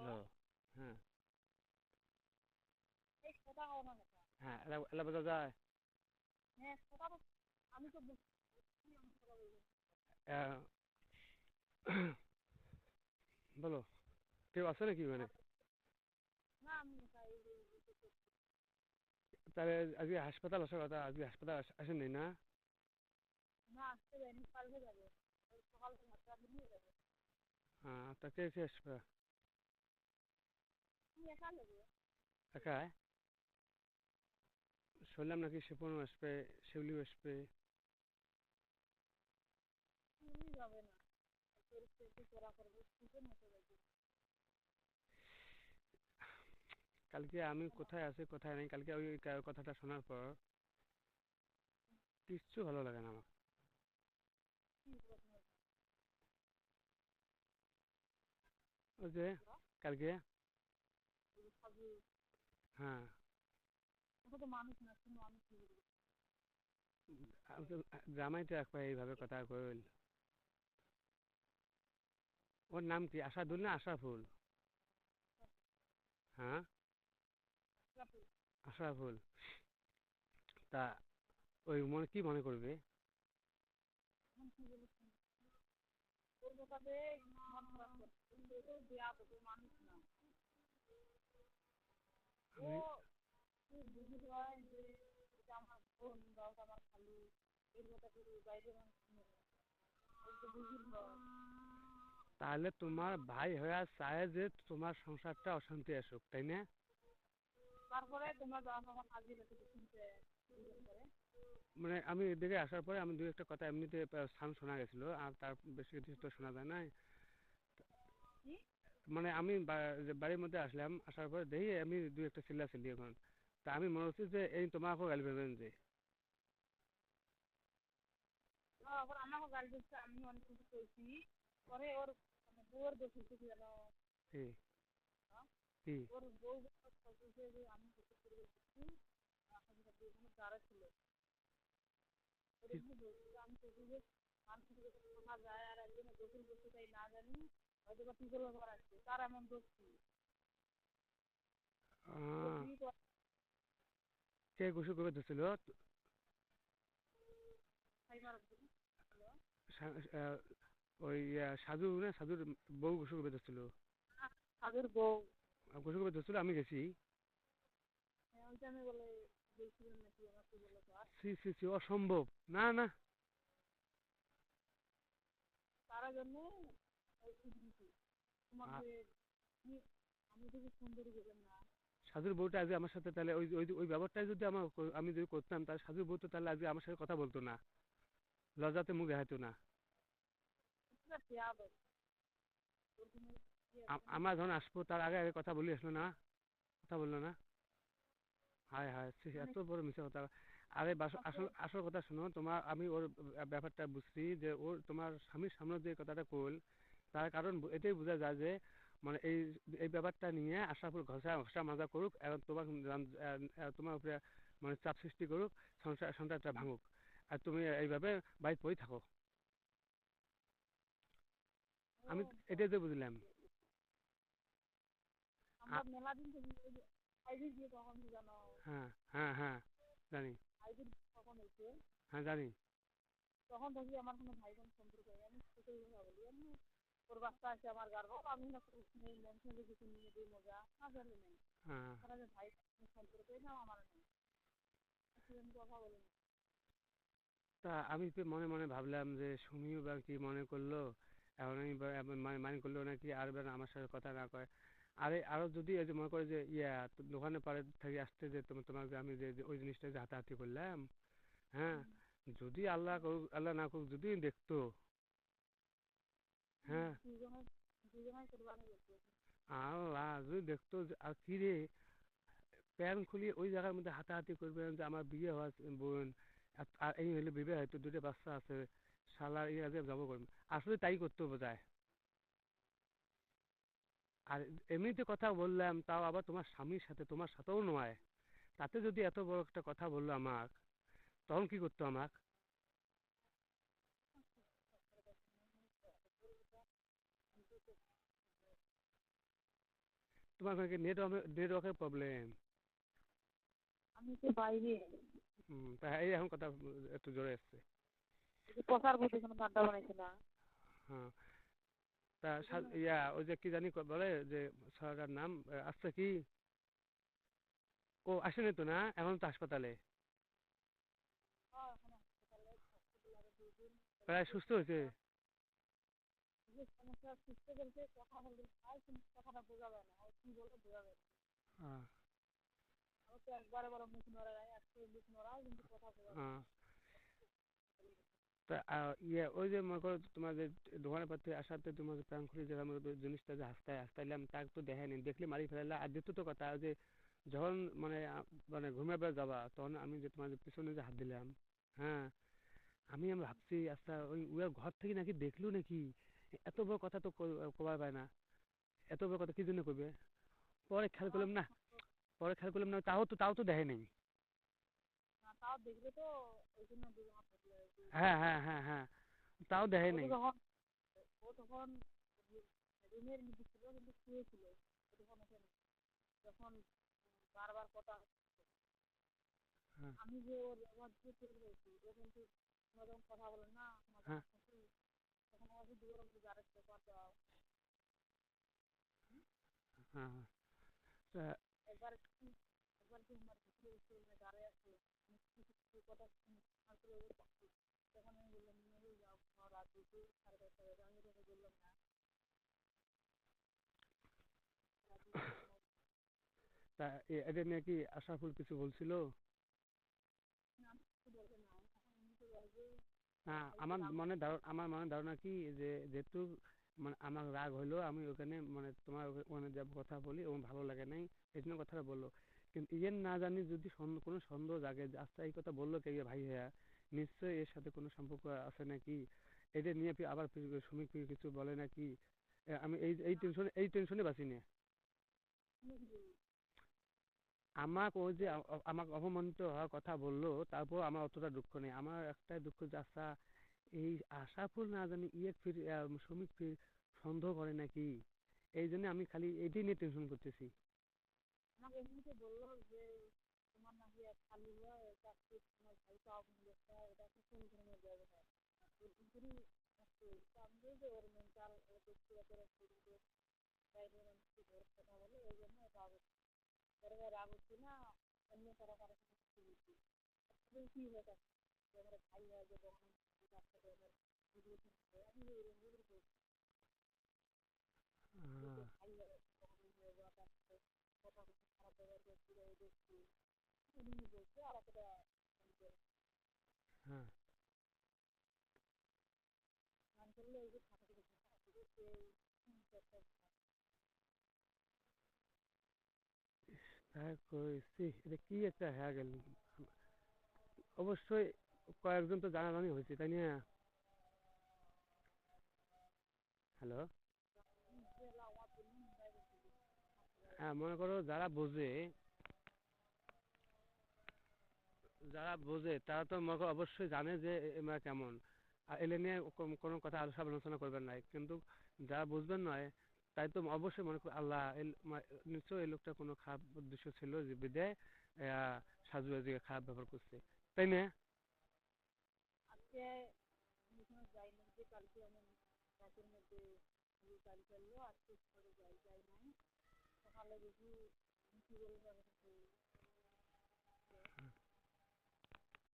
Hello. হ্যাঁ। হ্যাঁ, এলা বোঝা যায়। আহ, বলো, কেউ আছে নাকি মানে? তাহলে আজকে হাসপাতাল আসার কথা, আজকে হাসপাতাল আসেন নাই না? তা কে কে আসবে? একাই? শুনলাম নাকি শিপনও আসবে, শিউলিও আসবে। কালকে আমি কোথায় আছি কোথায় নেই, কালকে ওই কথাটা শোনার পর কিচ্ছু ভালো লাগে না আমার। ওই যে কালকে, হ্যাঁ, জামাইতে একবার এইভাবে কথা কইল। ওর নাম কি, আশাদুল না আশরাফুল? হ্যাঁ, আশরাফুল। তা ওই মনে কি মনে করবে? আমি তাহলে তোমার ভাই হয়ে চায় যে তোমার সংসারটা অশান্তি আসুক, তাই না? মানে আমি এদিকে আসার পরে আমি দু একটা কথা এমনিতে সাউন্ড শোনা গেছিল, আর তার বেশি কিছু তো শোনা যায় নাই। মানে আমি যে বাড়ির মধ্যে আসলাম, আসার পরে দেখি আমি দু একটা চিল্লাচিল্লি এখন। তা আমি মনে হচ্ছে যে এই তোমাকেও গালি দেবেন যে। কি কি? আহ, কে গোসল করে ধরছিল? আহ, ওই সাধু না, সাধুর বউ গোসল করে ধরছিল। গোসল করে ধরছিল, আমি গেছি। সি সি সি, অসম্ভব। না না। আ- সাধুর বউটা আজ আমার সাথে, তাহলে ওই ওই ওই ব্যাপারটাই যদি আমি যদি করতাম, তাহলে সাধুর বউ তো তাহলে আজকে আমার সাথে কথা বলতো না, লজ্জাতে মুখ দেখাতো না। আমার যখন আসবো তার আগে আগে কথা বলি আসলো না, কথা বললো না। হায় হায়, ছি, এত বড় মিথ্যা কথা। আরে আসল আসল কথা শোনো, তোমার আমি ওর ব্যাপারটা বুঝছি যে ওর তোমার স্বামীর সামনে যে কথাটা কইল, তার কারণ এটাই বোঝা যায় যে মানে এই এই ব্যাপারটা নিয়ে আশরাফুল ঘষা ঘষা মাজা করুক এবং তোমার তোমার উপরে মানে চাপ সৃষ্টি করুক, সংসারটা ভাঙুক, আর তুমি এইভাবে বাইর পড়ে থাকো। আমি এটাই তো বুঝলাম। আ- হ্যাঁ হ্যাঁ হ্যাঁ, জানি। হ্যাঁ জানি। হ্যাঁ। তা আমি তো মনে মনে ভাবলাম যে সুমিও বা কি মনে করলো, এখন আমি মাইন্ড করলো নাকি আর বের আমার সাথে কথা না কয়। আরে আরো যদি এই যে মনে করে যে দোকানে পাড়ে থেকে আসতে যে তোমার যে আমি যে ওই জিনিসটা যে হাতাহাতি করলাম, হ্যাঁ, যদি আল্লাহ করুক আল্লাহ না করুক যদি দেখতো, হ্যাঁ, আল্লাহ যদি দেখতো যে আর কি রে, প্যান খুলে ওই জায়গার মধ্যে হাতাহাতি করবেন যে আমার বিয়ে হওয়া বোন, আর এই হলে বিবাহ হয়তো দুটো বাচ্চা আছে, শালার এই আজকে জব করবেন। আসলে তাই করতে বোঝায়। আর এমনিতে কথা বললাম, তাও আবার তোমার স্বামীর সাথে, তোমার সাথেও নয়, তাতে যদি এত বড় একটা কথা বললো আমাক, তখন কি করতো আমাক? তোমার ওখানে কি নেটওয়ার্কের প্রবলেম? আমি তো বাইরে তা এই এখন কথা একটু জোরে আসছে। প্রচার করতে কোনো আড্ডা বানাইছে না হ্যাঁ। তা এই জন্য ওই যে কি জানি বলে যে ছড়াটার নাম আসছে কি, ও আসেনি তো না, এখন তো হাসপাতালে প্রায় সুস্থ হয়েছে। যে সমস্যা সুস্থ বলতে কথা বলতে চাই কিন্তু কথাটা বোঝা যায় না ও কি বলে বোঝা যায় না আহ, ও তো একবারে বড় মুখ নড়ায় আজকে মুখ নড়ায় কিন্তু কথা বোঝা যায় আহ, তা ওই যে মনে করো তোমার যে দোকানের পর থেকে আসাতে তোমার যে প্রাণ খুলে যে আমার ওই জিনিসটা যে হাসতাইলাম তাকে তো দেখায়নি, দেখলে মারি ফেলাইলা। আর দ্বিতীয়ত কথা যে যখন মানে মানে ঘুমিয়ে বেড়ে যাবা তখন আমি যে তোমার যে পিছনে যে হাত দিলাম, হ্যাঁ, আমি ভাবছি আচ্ছা ওই ওর ঘর থেকে নাকি দেখলো নাকি, এত বড় কথা তো কবার পায় না, এত বড় কথা কি জন্য করবে। পরে খেয়াল করলাম না, তাও তো দেখে নেই। না তাও দেখলে তো ওই জন্য দুজন থাকলে হ্যাঁ হ্যাঁ হ্যাঁ হ্যাঁ, তাও দেখে ও তো নেই। যখন ও তখন রুমের মধ্যে ছিল কিন্তু শুয়েছিল ও তখন ওখানে যখন বারবার কথা হ্যাঁ আমি যে ওর ব্যবহার দিয়ে তৈরি হয়েছি ও কিন্তু তোমরা যখন কথা বলেন না তোমার হ্যাঁ যখন খুশি তখন আমার যে দুজন মধ্যে আরেক ব্যাপার দাও হ্যাঁ হ্যাঁ। তা একবার কি একবার কি আমার ভিতরে এসে দাঁড়িয়ে আছে কিছু কথা আসলে ওর তখন আমি বললাম মনে হয়ে যাও আমার রাত দুটো 10:30 বাজে আমি তোকে বললাম না রাত দুটো তা এটা নিয়ে কি আশাফুল কিছু বলছিল? না কিছু বলবে না এখন এমনিতে বলবে না, হয়তো রাগ আমার মনে ধারণা কি যে যেহেতু মানে আমার রাগ হলো, আমি ওখানে মানে তোমার ওখানে যাব কথা বলি এবং ভালো লাগে নাই, এই জন্য কথাটা বললো। কিন্তু ইয়ের না জানি যদি কোনো সন্দেহ জাগে যে আচ্ছা এই কথা বললো কে ভাই হ্যাঁ, নিশ্চয়ই এর সাথে কোনো সম্পর্ক আছে নাকি, এটা নিয়ে আবার সুমিক কিছু বলে নাকি। আমি এই টেনশনে বাঁচি না। আমাকে ওই যে আমাকে অপমানিত হওয়ার কথা বললো, তারপর আমার অতটা দুঃখ নেই, আমার একটাই দুঃখ যে আচ্ছা এই আশাফুল না জানি শ্রমিক সন্দেহ করে নাকি, এই জন্য আমি খালি এটাই নিয়ে টেনশন করতেছি। আমাকে এমনিতে বললো যে তোমার নাকি এক খালি হয় চাকরি তোমার ভাই পাওয়া এটা একটা কোন ধরনের ব্যবহার ওর ভিতরেই আছে তো আমি বলি যে ওর মেন্টাল ও ব্যক্তিগত বাইরে মানুষকে ধরে কথা বলে এই জন্য এটা অবস্থা ওর গায়ে রাগ হচ্ছে না অন্য কারো কারো সাথে কিছু বলছি কি হয়ে থাকে যে আমার ভাই হয় যে তখন তার সাথে আমার ভিডিও শুনতে আমি এরকম বলছি আহ, ভাই হয় তখন হয়ে যাওয়া তার সাথে কথা বলতে খারাপ ব্যবহার করছি এই দেখছি উনি বলছে আর একটা হ্যাঁ, গান করলে এই যে ফাঁকা থেকে ফাঁকা থেকে কেউ একটা তাই কইছি এটা কি একটা হয়ে গেল। অবশ্যই কয়েকজন তো জানাজানি হয়েছে তাই না? হ্যালো। হ্যাঁ, মনে করো যারা বোঝে তারা তো মনে করো অবশ্যই জানে যে এরা কেমন, আর এলে নিয়ে কোনো কথা আলোচনা করবেন না, কিন্তু যারা বুঝবেন নয় তাই তো অবশ্যই মনে করো আল্লাহ নিশ্চয়ই এই লোকটা কোনো খারাপ উদ্দেশ্য ছিল যে বিদে সাজু আজকে খারাপ ব্যবহার করছে, তাই না? আজকে আমি এখানে যাইনি যে কালকে আমার রাতের মধ্যে গাড়ি চাললো আজকে পরে যাই নাই সকালে দেখি কি বলে